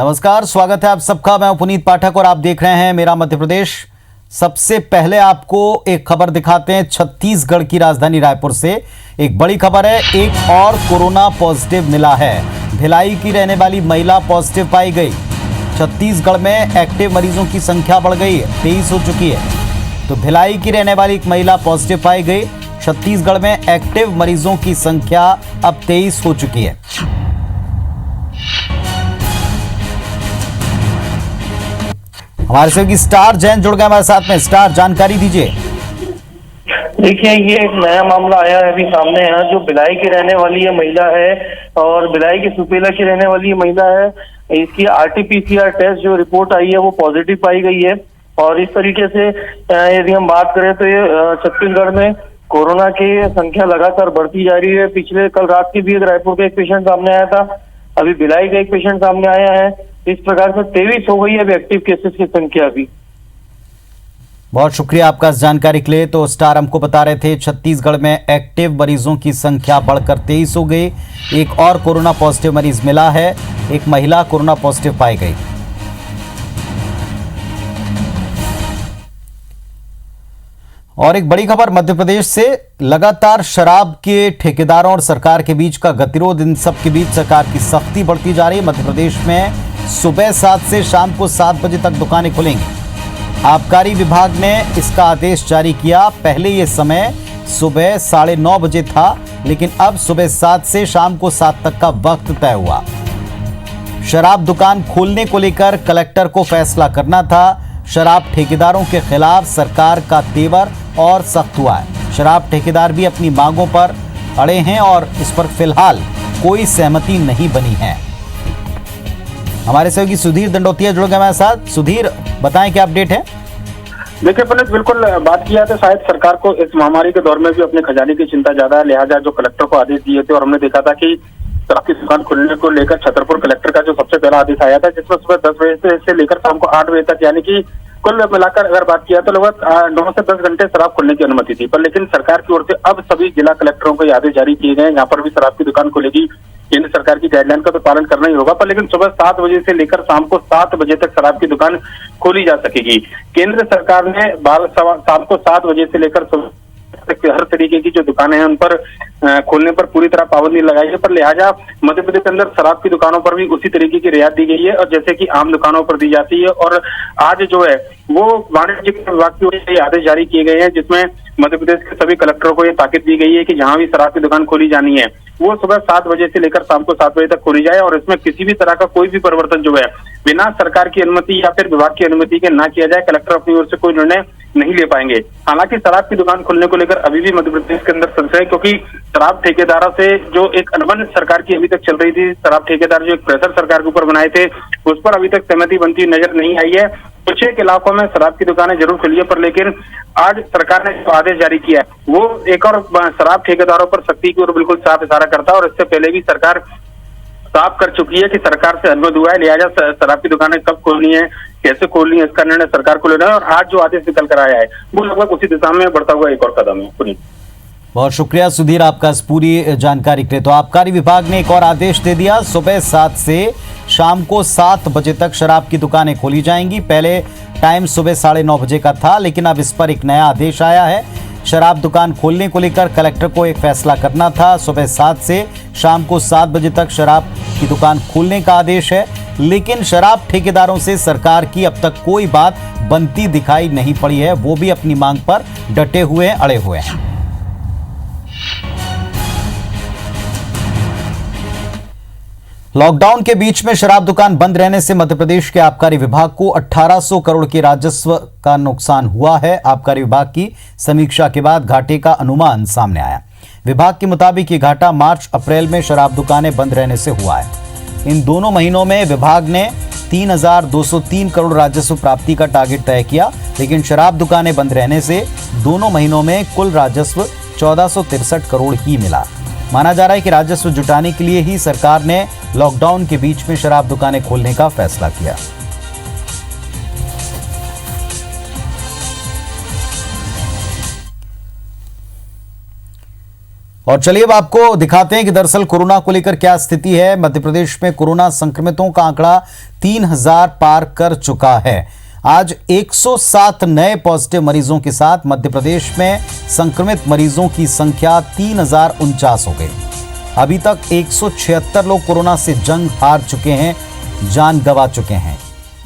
नमस्कार, स्वागत है आप सबका। मैं पुनीत पाठक और आप देख रहे हैं मेरा मध्य प्रदेश। सबसे पहले आपको एक खबर दिखाते हैं छत्तीसगढ़ की राजधानी रायपुर से। एक बड़ी खबर है, एक और कोरोना पॉजिटिव मिला है। भिलाई की रहने वाली महिला पॉजिटिव पाई गई। छत्तीसगढ़ में एक्टिव मरीजों की संख्या बढ़ गई है, 23 हो चुकी है। तो भिलाई की रहने वाली एक महिला पॉजिटिव पाई गई। छत्तीसगढ़ में एक्टिव मरीजों की संख्या अब 23 हो चुकी है। हमारे सहयोगी स्टार जैन जुड़ गए हमारे साथ में। स्टार, जानकारी दीजिए। देखिए, ये एक नया मामला आया है अभी सामने है, जो भिलाई की रहने वाली ये महिला है और भिलाई की सुपेला की रहने वाली ये महिला है। इसकी RT-PCR टेस्ट जो रिपोर्ट आई है वो पॉजिटिव पाई गई है। और इस तरीके से यदि हम बात करें तो ये छत्तीसगढ़ में कोरोना की संख्या लगातार बढ़ती जा रही है। पिछले कल रात की भी एक रायपुर का एक पेशेंट सामने आया था, अभी भिलाई का एक पेशेंट सामने आया है। इस प्रकार से 23 हो गई है अभी एक्टिव केसेस की संख्या भी। बहुत शुक्रिया आपका इस जानकारी के लिए। तो स्टार हमको बता रहे थे छत्तीसगढ़ में एक्टिव मरीजों की संख्या बढ़कर 23 हो गई। एक और कोरोना पॉजिटिव मरीज मिला है, एक महिला कोरोना पॉजिटिव पाई गई। और एक बड़ी खबर मध्य प्रदेश से। लगातार शराब के ठेकेदारों और सरकार के बीच का गतिरोध, इन सब के बीच सरकार की सख्ती बढ़ती जा रही है। मध्य प्रदेश में सुबह 7 से शाम को 7 बजे तक दुकानें खुलेंगी। आबकारी विभाग ने इसका आदेश जारी किया। पहले ये समय सुबह 9:30 बजे था, लेकिन अब सुबह 7 से शाम को 7 तक का वक्त तय हुआ। शराब दुकान खोलने को लेकर कलेक्टर को फैसला करना था। शराब ठेकेदारों के खिलाफ सरकार का तेवर और सख्त हुआ है। शराब ठेकेदार भी अपनी मांगों पर अड़े हैं और इस पर फिलहाल कोई सहमति नहीं बनी है। हमारे सहयोगी सुधीर दंडोतिया जुड़ गए हमारे साथ। सुधीर, बताएं क्या अपडेट है। देखिए पुनीत, बिल्कुल बात किया तो शायद सरकार को इस महामारी के दौर में भी अपने खजाने की चिंता ज्यादा है, लिहाजा जो कलेक्टर को आदेश दिए थे। और हमने देखा था कि शराब की दुकान खुलने को लेकर छतरपुर कलेक्टर का जो सबसे पहला आदेश आया था, जिसमें सुबह 10 बजे से लेकर शाम को 8 बजे तक, यानी कि कुल मिलाकर अगर बात किया तो लगभग 9 से 10 घंटे शराब खुलने की अनुमति थी। पर लेकिन सरकार की ओर से अब सभी जिला कलेक्टरों को ये आदेश जारी किए गए हैं, यहाँ पर भी शराब की दुकान खुलेगी। केंद्र सरकार की गाइडलाइन का तो पालन करना ही होगा, पर लेकिन सुबह 7 बजे से लेकर शाम को 7 बजे तक शराब की दुकान खोली जा सकेगी। केंद्र सरकार ने शाम को 7 बजे से लेकर हर तरीके की जो दुकानें हैं उन पर खोलने पर पूरी तरह पाबंदी लगाई है। पर लिहाजा मध्य प्रदेश के अंदर शराब की दुकानों पर भी उसी तरीके की रियायत दी गई है, और जैसे कि आम दुकानों पर दी जाती है। और आज जो है वो वाणिज्य विभाग की ओर से आदेश जारी किए गए हैं, जिसमें मध्य प्रदेश के सभी कलेक्टरों को ये ताकीद दी गई है कि जहां भी शराब की दुकान खोली जानी है वो सुबह 7 बजे से लेकर शाम को 7 बजे तक खोली जाए, और इसमें किसी भी तरह का कोई भी परिवर्तन जो है बिना सरकार की अनुमति या फिर विभाग की अनुमति के ना किया जाए। कलेक्टर अपनी ओर से कोई निर्णय नहीं ले पाएंगे। हालांकि शराब की दुकान खोलने को लेकर अभी भी मध्य प्रदेश के अंदर संशय है, क्योंकि शराब ठेकेदारों से जो एक अनबन सरकार की अभी तक चल रही थी, शराब ठेकेदार जो एक प्रेशर सरकार के ऊपर बनाए थे, उस पर अभी तक सहमति बनती नजर नहीं आई है। कुछ एक इलाकों में शराब की दुकानें जरूर खुली है, पर लेकिन आज सरकार ने जो आदेश जारी किया है वो एक और शराब ठेकेदारों पर सख्ती की ओर बिल्कुल साफ इशारा करता है। और इससे पहले भी सरकार साफ कर चुकी है कि सरकार से अनुरोध हुआ है, लिहाजा शराब की दुकानें कब खोलनी है, कैसे खोलनी है, इसका निर्णय सरकार को लेना है। और आज जो आदेश निकल कर आया है वो लगभग उसी दिशा में बढ़ता हुआ एक और कदम है। बहुत शुक्रिया सुधीर आपका इस पूरी जानकारी के लिए। तो आबकारी विभाग ने एक और आदेश दे दिया। सुबह 7 से शाम को 7 बजे तक शराब की दुकानें खोली जाएंगी। पहले टाइम सुबह 9:30 बजे का था, लेकिन अब इस पर एक नया आदेश आया है। शराब दुकान खोलने को लेकर कलेक्टर को एक फैसला करना था। सुबह 7 से शाम को 7 बजे तक शराब की दुकान खोलने का आदेश है, लेकिन शराब ठेकेदारों से सरकार की अब तक कोई बात बनती दिखाई नहीं पड़ी है। वो भी अपनी मांग पर डटे हुए हैं, अड़े हुए हैं। लॉकडाउन के बीच में शराब दुकान बंद रहने से मध्य प्रदेश के आबकारी विभाग को 1800 करोड़ के राजस्व का नुकसान हुआ है। आबकारी विभाग की समीक्षा के बाद घाटे का अनुमान सामने आया। विभाग के मुताबिक ये घाटा मार्च अप्रैल में शराब दुकानें बंद रहने से हुआ है। इन दोनों महीनों में विभाग ने 3203 करोड़ राजस्व प्राप्ति का टारगेट तय किया, लेकिन शराब दुकानें बंद रहने से दोनों महीनों में कुल राजस्व 1463 करोड़ ही मिला। माना जा रहा है कि राजस्व जुटाने के लिए ही सरकार ने लॉकडाउन के बीच में शराब दुकानें खोलने का फैसला किया। और चलिए अब आपको दिखाते हैं कि दरअसल कोरोना को लेकर क्या स्थिति है। मध्य प्रदेश में कोरोना संक्रमितों का आंकड़ा 3000 पार कर चुका है। आज 107 नए पॉजिटिव मरीजों के साथ मध्य प्रदेश में संक्रमित मरीजों की संख्या 3049 हो गई। अभी तक 176 लोग कोरोना से जंग हार चुके हैं, जान गंवा चुके हैं।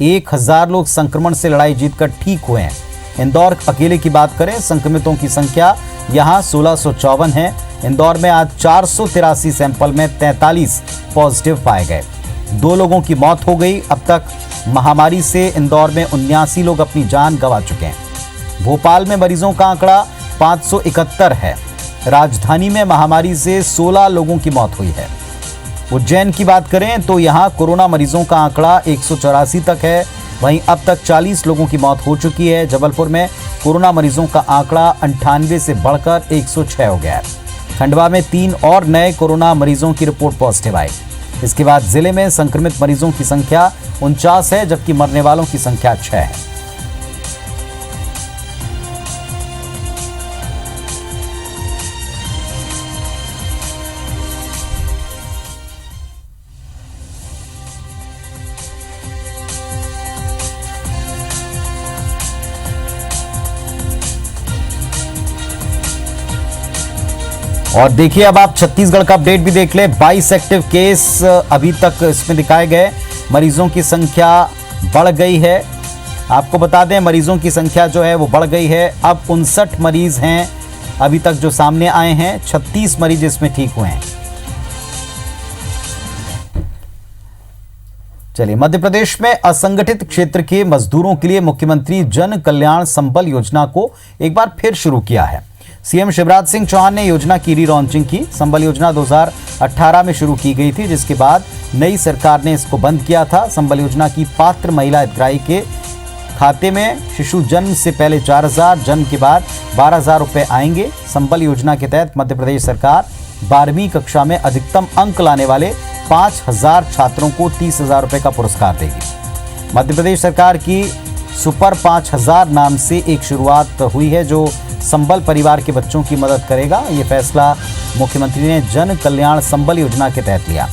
1000 लोग संक्रमण से लड़ाई जीतकर ठीक हुए हैं। इंदौर अकेले की बात करें, संक्रमितों की संख्या यहां 1654 है। इंदौर में आज 483 सैंपल में 43 पॉजिटिव पाए गए। 2 लोगों की मौत हो गई। अब तक महामारी से इंदौर में 79 लोग अपनी जान गंवा चुके हैं। भोपाल में मरीजों का आंकड़ा 571 है। राजधानी में महामारी से 16 लोगों की मौत हुई है। उज्जैन की बात करें तो यहां कोरोना मरीजों का आंकड़ा 184 तक है। वहीं अब तक 40 लोगों की मौत हो चुकी है। जबलपुर में कोरोना मरीजों का आंकड़ा 98 से बढ़कर 106 हो गया है। खंडवा में 3 और नए कोरोना मरीजों की रिपोर्ट पॉजिटिव आई। इसके बाद जिले में संक्रमित मरीजों की संख्या 49 है, जबकि मरने वालों की संख्या 6 है। और देखिए अब आप छत्तीसगढ़ का अपडेट भी देख लें। 22 एक्टिव केस अभी तक इसमें दिखाए गए। मरीजों की संख्या बढ़ गई है। आपको बता दें मरीजों की संख्या जो है वो बढ़ गई है। अब 59 मरीज हैं अभी तक जो सामने आए हैं। 36 मरीज इसमें ठीक हुए हैं। चलिए, मध्य प्रदेश में असंगठित क्षेत्र के मजदूरों के लिए मुख्यमंत्री जन कल्याण संबल योजना को एक बार फिर शुरू किया है। सीएम शिवराज सिंह चौहान ने योजना की री-लॉन्चिंग की। संबल योजना 2018 में शुरू की गई थी, जिसके बाद नई सरकार ने इसको बंद किया था। संबल योजना की पात्र महिला हितग्राही के खाते में शिशु जन्म से पहले 4000, जन्म के बाद 12000 रुपए आएंगे। संबल योजना के तहत मध्य प्रदेश सरकार 12वीं कक्षा में अधिकतम अंक लाने वाले 5000 छात्रों को 30,000 रुपए का पुरस्कार देगी। मध्य प्रदेश सरकार की सुपर 5000 नाम से एक शुरुआत हुई है, जो संबल परिवार के बच्चों की मदद करेगा। ये फैसला मुख्यमंत्री ने जन कल्याण संबल योजना के तहत लिया।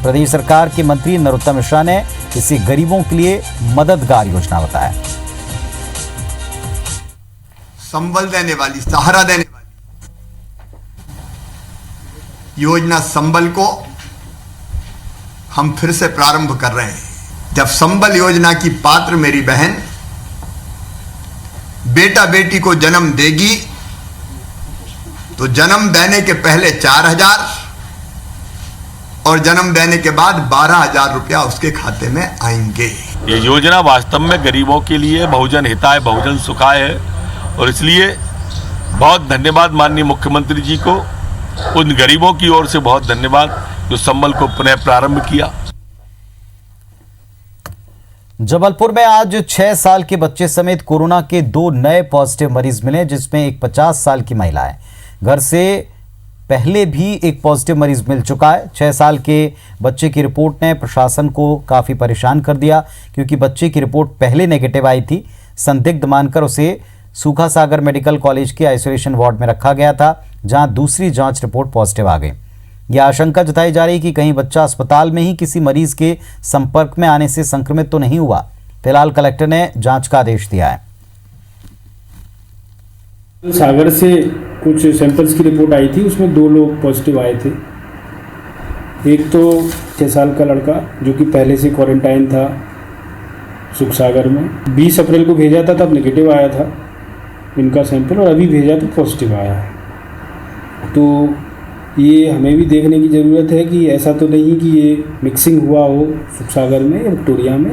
प्रदेश सरकार के मंत्री नरोत्तम मिश्रा ने इसे गरीबों के लिए मददगार योजना बताया। संबल देने वाली, सहारा देने वाली योजना संबल को हम फिर से प्रारंभ कर रहे हैं। जब संबल योजना की पात्र मेरी बहन बेटा बेटी को जन्म देगी तो जन्म देने के पहले 4000 और जन्म देने के बाद 12000 रुपया उसके खाते में आएंगे। ये योजना वास्तव में गरीबों के लिए बहुजन हिताय बहुजन सुखाय है और इसलिए बहुत धन्यवाद माननीय मुख्यमंत्री जी को। उन गरीबों की ओर से बहुत धन्यवाद जो संबल को पुनः प्रारंभ किया। जबलपुर में आज 6 साल के बच्चे समेत कोरोना के 2 नए पॉजिटिव मरीज मिले, जिसमें एक 50 साल की महिला है। घर से पहले भी एक पॉजिटिव मरीज मिल चुका है। 6 साल के बच्चे की रिपोर्ट ने प्रशासन को काफ़ी परेशान कर दिया, क्योंकि बच्चे की रिपोर्ट पहले नेगेटिव आई थी। संदिग्ध मानकर उसे सूखा सागर मेडिकल कॉलेज के आइसोलेशन वार्ड में रखा गया था, जहां दूसरी जांच रिपोर्ट पॉजिटिव आ गई। यह आशंका जताई जा रही कि कहीं बच्चा अस्पताल में ही किसी मरीज के संपर्क में आने से संक्रमित तो नहीं हुआ। फिलहाल कलेक्टर ने जांच का आदेश दिया है। सागर से कुछ सैंपल्स की रिपोर्ट आई थी, उसमें 2 लोग पॉजिटिव आए थे। एक तो 6 साल का लड़का जो कि पहले से क्वारंटाइन था सुख सागर में। 20 अप्रैल को भेजा था, तब नेगेटिव आया था इनका सैंपल, और अभी भेजा तो पॉजिटिव आया है। तो ये हमें भी देखने की ज़रूरत है कि ऐसा तो नहीं कि ये मिक्सिंग हुआ हो सुख सागर में या विक्टोरिया में।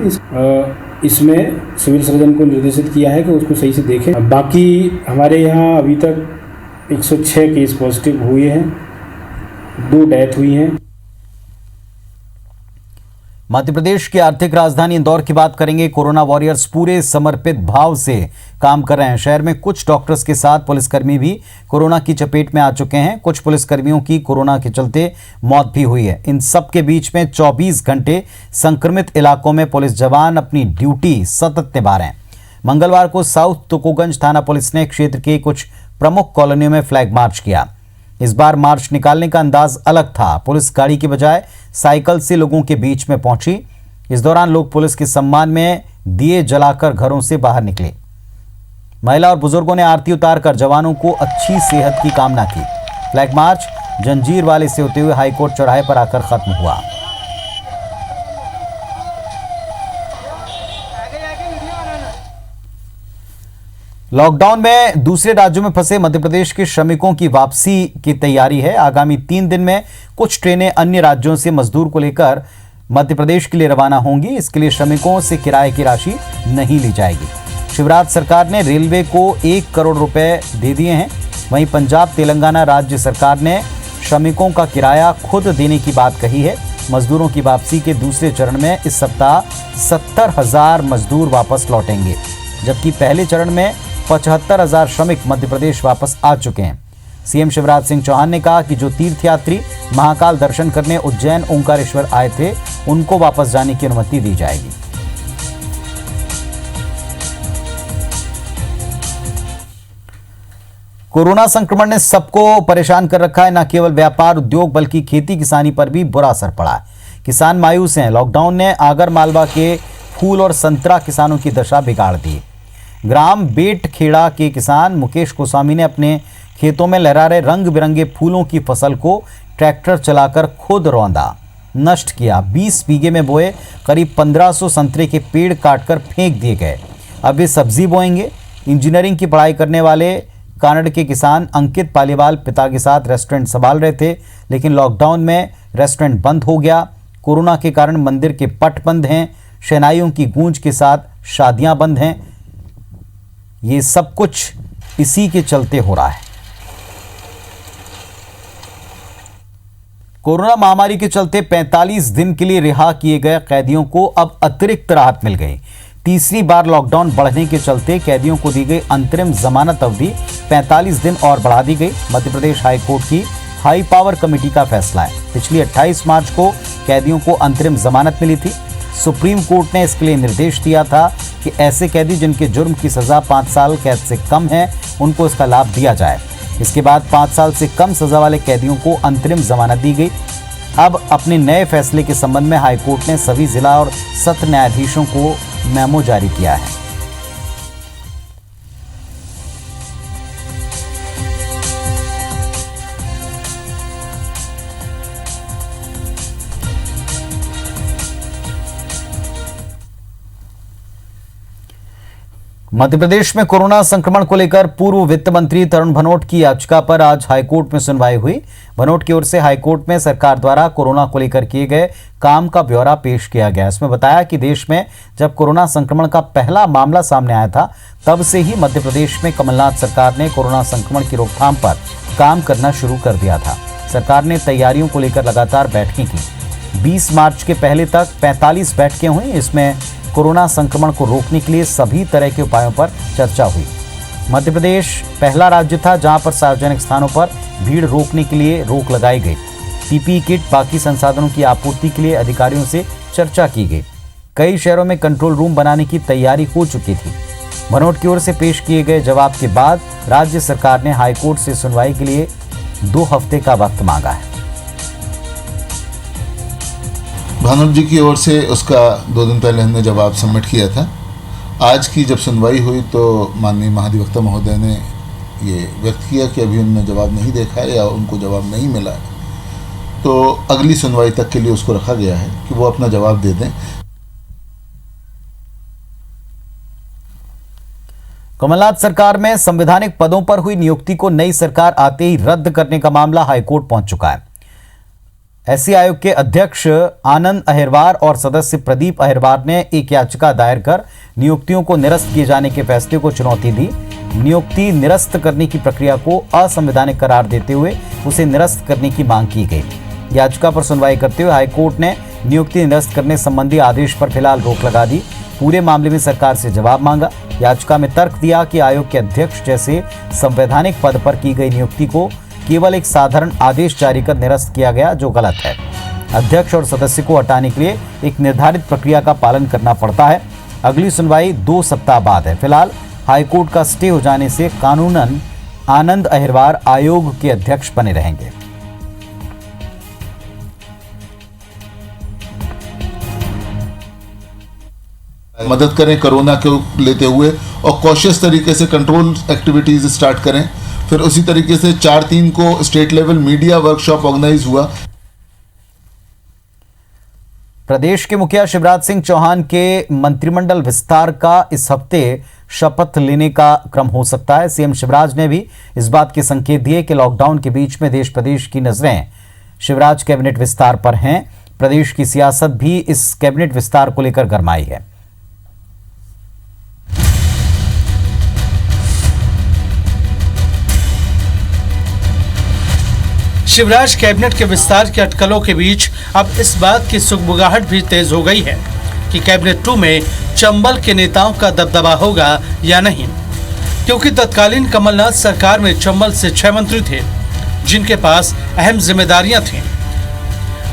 इसमें सिविल सर्जन को निर्देशित किया है कि उसको सही से देखें। बाकी हमारे यहाँ अभी तक 106 केस पॉजिटिव हुए हैं, 2 डेथ हुई हैं। मध्य प्रदेश की आर्थिक राजधानी इंदौर की बात करेंगे। कोरोना वॉरियर्स पूरे समर्पित भाव से काम कर रहे हैं। शहर में कुछ डॉक्टर्स के साथ पुलिसकर्मी भी कोरोना की चपेट में आ चुके हैं। कुछ पुलिसकर्मियों की कोरोना के चलते मौत भी हुई है। इन सब के बीच में 24 घंटे संक्रमित इलाकों में पुलिस जवान अपनी ड्यूटी सतत निभा रहे हैं। मंगलवार को साउथ तुकोगंज थाना पुलिस ने क्षेत्र के कुछ प्रमुख कॉलोनियों में फ्लैग मार्च किया। इस बार मार्च निकालने का अंदाज अलग था। पुलिस गाड़ी के बजाय साइकिल से लोगों के बीच में पहुंची। इस दौरान लोग पुलिस के सम्मान में दिए जलाकर घरों से बाहर निकले। महिला और बुजुर्गों ने आरती उतारकर जवानों को अच्छी सेहत की कामना की। फ्लैग मार्च जंजीर वाले से होते हुए हाईकोर्ट चौराहे पर आकर खत्म हुआ। लॉकडाउन में दूसरे राज्यों में फंसे मध्य प्रदेश के श्रमिकों की वापसी की तैयारी है। आगामी 3 दिन में कुछ ट्रेनें अन्य राज्यों से मजदूर को लेकर मध्य प्रदेश के लिए रवाना होंगी। इसके लिए श्रमिकों से किराए की राशि नहीं ली जाएगी। शिवराज सरकार ने रेलवे को 1 करोड़ रुपए दे दिए हैं। वहीं पंजाब तेलंगाना राज्य सरकार ने श्रमिकों का किराया खुद देने की बात कही है। मजदूरों की वापसी के दूसरे चरण में इस सप्ताह 70,000 मजदूर वापस लौटेंगे, जबकि पहले चरण में 75,000 श्रमिक मध्य प्रदेश वापस आ चुके हैं। सीएम शिवराज सिंह चौहान ने कहा कि जो तीर्थयात्री महाकाल दर्शन करने उज्जैन ओंकारेश्वर आए थे, उनको वापस जाने की अनुमति दी जाएगी। कोरोना संक्रमण ने सबको परेशान कर रखा है। न केवल व्यापार उद्योग बल्कि खेती किसानी पर भी बुरा असर पड़ा है। किसान मायूस हैं। लॉकडाउन ने आगर मालवा के फूल और संतरा किसानों की दशा बिगाड़ दी। ग्राम बेटखेड़ा के किसान मुकेश गोस्वामी ने अपने खेतों में लहरा रहे रंग बिरंगे फूलों की फसल को ट्रैक्टर चलाकर खुद रौंदा, नष्ट किया। 20 बीघे में बोए करीब 1500 संतरे के पेड़ काटकर फेंक दिए गए। अब वे सब्जी बोएंगे। इंजीनियरिंग की पढ़ाई करने वाले कानड़ के किसान अंकित पालीवाल पिता के साथ रेस्टोरेंट संभाल रहे थे, लेकिन लॉकडाउन में रेस्टोरेंट बंद हो गया। कोरोना के कारण मंदिर के पट बंद हैं। शहनाइयों की गूंज के साथ शादियां बंद हैं। ये सब कुछ इसी के चलते हो रहा है। कोरोना महामारी के चलते 45 दिन के लिए रिहा किए गए कैदियों को अब अतिरिक्त राहत मिल गई। तीसरी बार लॉकडाउन बढ़ने के चलते कैदियों को दी गई अंतरिम जमानत अवधि 45 दिन और बढ़ा दी गई। मध्य प्रदेश हाईकोर्ट की हाई पावर कमेटी का फैसला है। पिछली 28 मार्च को कैदियों को अंतरिम जमानत मिली थी। सुप्रीम कोर्ट ने इसके लिए निर्देश दिया था कि ऐसे कैदी जिनके जुर्म की सजा 5 साल कैद से कम है, उनको इसका लाभ दिया जाए। इसके बाद 5 साल से कम सजा वाले कैदियों को अंतरिम जमानत दी गई। अब अपने नए फैसले के संबंध में हाईकोर्ट ने सभी जिला और सत्र न्यायाधीशों को मेमो जारी किया है। मध्य प्रदेश में कोरोना संक्रमण को लेकर पूर्व वित्त मंत्री तरुण भनोट की याचिका पर आज हाईकोर्ट में सुनवाई हुई। भनोट की ओर से हाईकोर्ट में सरकार द्वारा कोरोना को लेकर किए गए काम का ब्यौरा पेश किया गया। इसमें बताया कि देश में जब कोरोना संक्रमण का पहला मामला सामने आया था, तब से ही मध्य प्रदेश में कमलनाथ सरकार ने कोरोना संक्रमण की रोकथाम पर काम करना शुरू कर दिया था। सरकार ने तैयारियों को लेकर लगातार बैठकें की। 20 मार्च के पहले तक 45 बैठकें हुई। इसमें कोरोना संक्रमण को रोकने के लिए सभी तरह के उपायों पर चर्चा हुई। मध्य प्रदेश पहला राज्य था जहां पर सार्वजनिक स्थानों पर भीड़ रोकने के लिए रोक लगाई गई। पीपीई किट, बाकी संसाधनों की आपूर्ति के लिए अधिकारियों से चर्चा की गई। कई शहरों में कंट्रोल रूम बनाने की तैयारी हो चुकी थी। भनोट की ओर से पेश किए गए जवाब के बाद राज्य सरकार ने हाईकोर्ट से सुनवाई के लिए 2 हफ्ते का वक्त मांगा है। भानुट जी की ओर से उसका 2 दिन पहले हमने जवाब सबमिट किया था। आज की जब सुनवाई हुई तो माननीय महाधिवक्ता महोदय ने ये व्यक्त किया कि अभी उन्होंने जवाब नहीं देखा है या उनको जवाब नहीं मिला है, तो अगली सुनवाई तक के लिए उसको रखा गया है कि वो अपना जवाब दे दें। कमलनाथ सरकार में संवैधानिक पदों पर हुई नियुक्ति को नई सरकार आते ही रद्द करने का मामला हाईकोर्ट पहुंच चुका है। एससी आयोग के अध्यक्ष आनंद अहिरवार और सदस्य प्रदीप अहिरवार ने एक याचिका दायर कर नियुक्तियों को निरस्त किए जाने के फैसले को चुनौती दी। नियुक्ति निरस्त करने की प्रक्रिया को असंवैधानिक करार देते हुए उसे निरस्त करने की मांग की गई। याचिका पर सुनवाई करते हुए हाईकोर्ट ने नियुक्ति निरस्त करने संबंधी आदेश पर फिलहाल रोक लगा दी। पूरे मामले में सरकार से जवाब मांगा। याचिका में तर्क दिया कि आयोग के अध्यक्ष जैसे संवैधानिक पद पर की गई नियुक्ति को केवल एक साधारण आदेश जारी कर निरस्त किया गया, जो गलत है। अध्यक्ष और सदस्य को हटाने के लिए एक निर्धारित प्रक्रिया का पालन करना पड़ता है। अगली सुनवाई 2 सप्ताह बाद है। फिलहाल हाईकोर्ट का स्टे हो जाने से कानूनन आनंद अहिरवार आयोग के अध्यक्ष बने रहेंगे। मदद करें कोरोना को लेते हुए और कॉशियस तरीके से कंट्रोल एक्टिविटीज स्टार्ट करें। फिर उसी तरीके से 4/3 को state level media workshop organise हुआ। प्रदेश के मुखिया शिवराज सिंह चौहान के मंत्रिमंडल विस्तार का इस हफ्ते शपथ लेने का क्रम हो सकता है। सीएम शिवराज ने भी इस बात के संकेत दिए कि लॉकडाउन के बीच में देश प्रदेश की नजरें शिवराज कैबिनेट विस्तार पर हैं। प्रदेश की सियासत भी इस कैबिनेट विस्तार को लेकर गरमाई है। शिवराज कैबिनेट के विस्तार के अटकलों के बीच अब इस बात की सुगबुगाहट भी तेज हो गई है कि कैबिनेट 2 में चंबल के नेताओं का दबदबा होगा या नहीं, क्योंकि तत्कालीन कमलनाथ सरकार में चंबल से 6 मंत्री थे जिनके पास अहम जिम्मेदारियां थीं।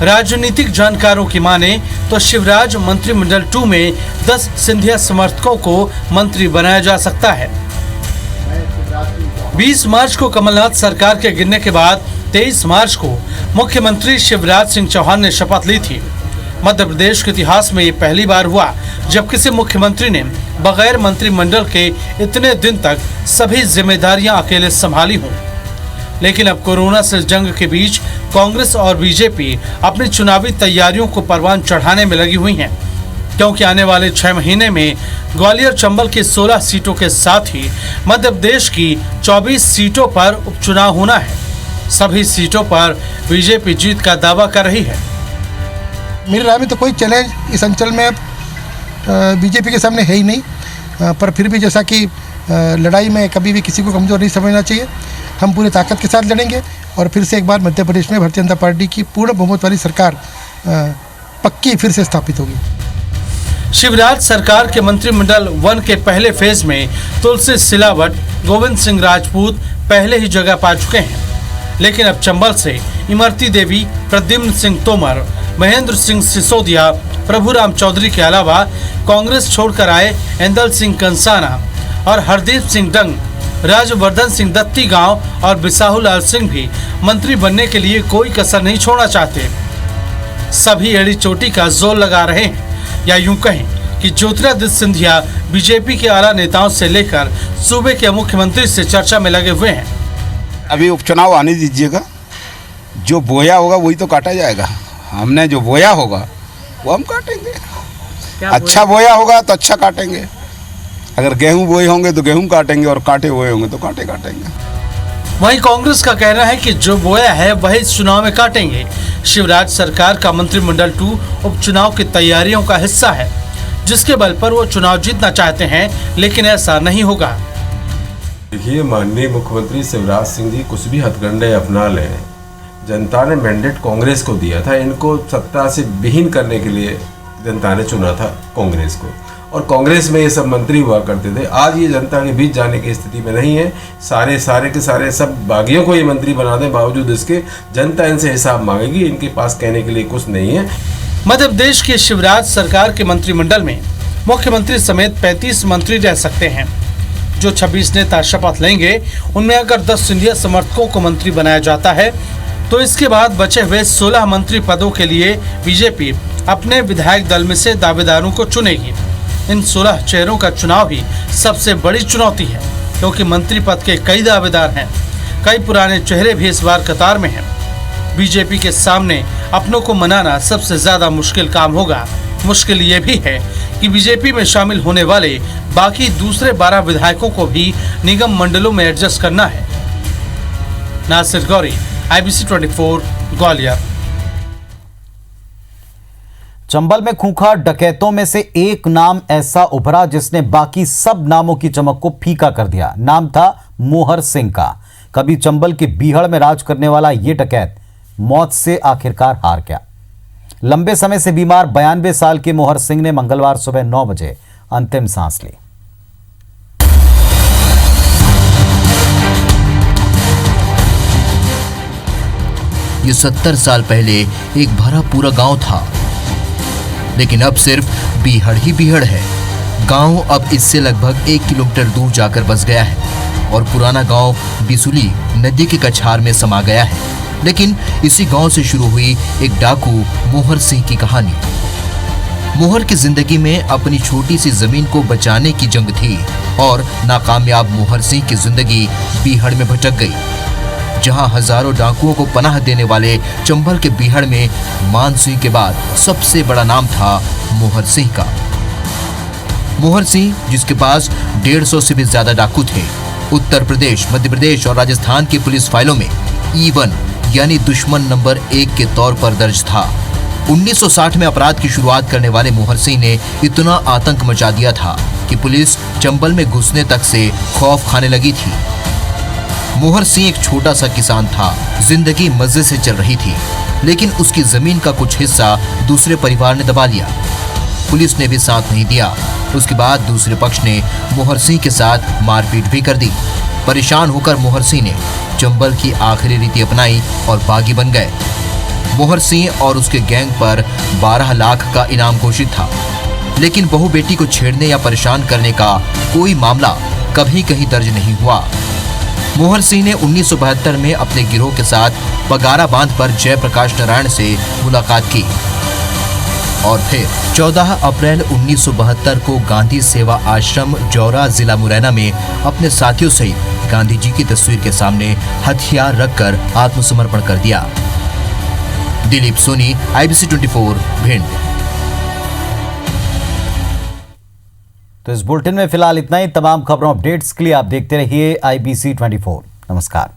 राजनीतिक जानकारों की माने तो शिवराज मंत्रिमंडल 2 में 10 सिंधिया समर्थकों को मंत्री बनाया जा सकता है। 20 मार्च को कमलनाथ सरकार के गिरने के बाद 23 मार्च को मुख्यमंत्री शिवराज सिंह चौहान ने शपथ ली थी। मध्य प्रदेश के इतिहास में ये पहली बार हुआ जब किसी मुख्यमंत्री ने बगैर मंत्रिमंडल के इतने दिन तक सभी जिम्मेदारियां अकेले संभाली हों। लेकिन अब कोरोना से जंग के बीच कांग्रेस और बीजेपी अपनी चुनावी तैयारियों को परवान चढ़ाने में लगी हुई हैं, क्योंकि आने वाले 6 महीने में ग्वालियर चंबल की 16 सीटों के साथ ही मध्य प्रदेश की 24 सीटों पर उपचुनाव होना है। सभी सीटों पर बीजेपी जीत का दावा कर रही है। मेरी राय में तो कोई चैलेंज इस अंचल में बीजेपी के सामने है ही नहीं, पर फिर भी जैसा कि लड़ाई में कभी भी किसी को कमज़ोर नहीं समझना चाहिए। हम पूरी ताकत के साथ लड़ेंगे और फिर से एक बार मध्य प्रदेश में भारतीय जनता पार्टी की पूर्ण बहुमत वाली सरकार पक्की फिर से स्थापित होगी। शिवराज सरकार के मंत्रिमंडल 1 के पहले फेज में तुलसी सिलावट, गोविंद सिंह राजपूत पहले ही जगह पा चुके हैं, लेकिन अब चंबल से इमरती देवी, प्रद्युम्न सिंह तोमर, महेंद्र सिंह सिसोदिया, प्रभुराम चौधरी के अलावा कांग्रेस छोड़कर आए एंदल सिंह कंसाना और हरदीप सिंह डंग, राजवर्धन सिंह दत्ती गांव और बिसाहुलाल सिंह भी मंत्री बनने के लिए कोई कसर नहीं छोड़ना चाहते। सभी एड़ी चोटी का जोर लगा रहे हैं, या यूं कहें कि ज्योतिरादित्य सिंधिया बीजेपी के आला नेताओं से लेकर सूबे के मुख्यमंत्री से चर्चा में लगे हुए हैं। अभी उपचुनाव आने दीजिएगा, जो बोया होगा वही तो काटा जाएगा। हमने जो बोया होगा वो हम काटेंगे। अच्छा बोया होगा तो अच्छा काटेंगे, अगर गेहूं बोए होंगे तो गेहूं काटेंगे और कांटे बोए होंगे तो कांटे काटेंगे। वहीं कांग्रेस का कहना है कि जो बोया है वही चुनाव में काटेंगे। शिवराज सरकार का मंत्रिमंडल 2 उपचुनाव की तैयारियों का हिस्सा है, जिसके बल पर वो चुनाव जीतना चाहते हैं, लेकिन ऐसा नहीं होगा। देखिए, माननीय मुख्यमंत्री शिवराज सिंह जी कुछ भी हथकंडे अपना लें, जनता ने मैंडेट कांग्रेस को दिया था। इनको सत्ता से विहीन करने के लिए जनता ने चुना था कांग्रेस को, और कांग्रेस में ये सब मंत्री हुआ करते थे। आज ये जनता के बीच जाने की स्थिति में नहीं है। सारे के सारे सब बागियों को ये मंत्री बना दें, बावजूद इसके जनता इनसे हिसाब मांगेगी। इनके पास कहने के लिए कुछ नहीं है। मध्य प्रदेश की शिवराज सरकार के मंत्रिमंडल में मुख्यमंत्री समेत 35 मंत्री रह सकते हैं। जो 26 नेता शपथ लेंगे, उनमें अगर 10 सिंधिया समर्थकों को मंत्री बनाया जाता है तो इसके बाद बचे हुए 16 मंत्री पदों के लिए बीजेपी अपने विधायक दल में से दावेदारों को चुनेगी। इन 16 चेहरों का चुनाव ही सबसे बड़ी चुनौती है, क्योंकि मंत्री पद के कई दावेदार हैं। कई पुराने चेहरे भी इस बार कतार में हैं। बीजेपी के सामने अपनों को मनाना सबसे ज्यादा मुश्किल काम होगा। मुश्किल ये भी है कि बीजेपी में शामिल होने वाले बाकी दूसरे 12 विधायकों को भी निगम मंडलों में एडजस्ट करना है। नासिर गौरी, IBC 24, ग्वालियर। चंबल में खूंखार डकैतों में से एक नाम ऐसा उभरा जिसने बाकी सब नामों की चमक को फीका कर दिया। नाम था मोहर सिंह का। कभी चंबल के बीहड़ में राज करने वाला यह डकैत मौत से आखिरकार हार गया। लंबे समय से बीमार 92 साल के मोहर सिंह ने मंगलवार सुबह 9 बजे अंतिम सांस ली। ये 70 साल पहले एक भरा पूरा गांव था, लेकिन अब सिर्फ बीहड़ ही बीहड़ है। गांव अब इससे लगभग 1 किलोमीटर दूर जाकर बस गया है। और पुराना गांव बिसुली नदी के कछार में समा गया है। लेकिन इसी गांव से शुरू हुई एक डाकू मोहर सिंह की कहानी। मोहर की जिंदगी में अपनी छोटी सी जमीन को बचाने की जंग थी और नाकामयाब मोहर सिंह की जिंदगी बीहड़ में भटक गई, जहां हजारों डाकुओं को पनाह देने वाले चंबल के बीहड़ में मान सिंह के बाद सबसे बड़ा नाम था मोहर सिंह का। मोहर सिंह, जिसके पास 150 से भी ज्यादा डाकू थे, उत्तर प्रदेश, मध्य प्रदेश और राजस्थान की पुलिस फाइलों में E1 यानी दुश्मन नंबर 1 के तौर पर दर्ज था। 1960 में अपराध की शुरुआत करने वाले मोहर सिंह ने इतना आतंक मचा दिया था कि पुलिस चंबल में घुसने तक से खौफ खाने लगी थी। मोहर सिंह एक छोटा सा किसान था, जिंदगी मजे से चल रही थी, लेकिन उसकी जमीन का कुछ हिस्सा दूसरे परिवार ने दबा लिया। पुलिस ने भी साथ नहीं दिया। उसके बाद दूसरे पक्ष ने मोहर सिंह के साथ मारपीट भी कर दी। परेशान होकर मोहर सिंह ने चंबल की आखिरी रीति अपनाई और बागी बन गए। मोहर सिंह और उसके गैंग पर 12 लाख का इनाम घोषित था, लेकिन बहू बेटी को छेड़ने या परेशान करने का कोई मामला कभी कहीं दर्ज नहीं हुआ। मोहर सिंह ने 1972 में अपने गिरोह के साथ पगारा बांध पर जयप्रकाश नारायण से मुलाकात की और फिर 14 अप्रैल 1972 को गांधी सेवा आश्रम जौरा, जिला मुरैना में अपने साथियों सहित गांधी जी की तस्वीर के सामने हथियार रखकर आत्मसमर्पण कर दिया। दिलीप सोनी, IBC 24, भिंड। तो इस बुलेटिन में फिलहाल इतना ही। तमाम खबरों अपडेट्स के लिए आप देखते रहिए IBC 24। नमस्कार।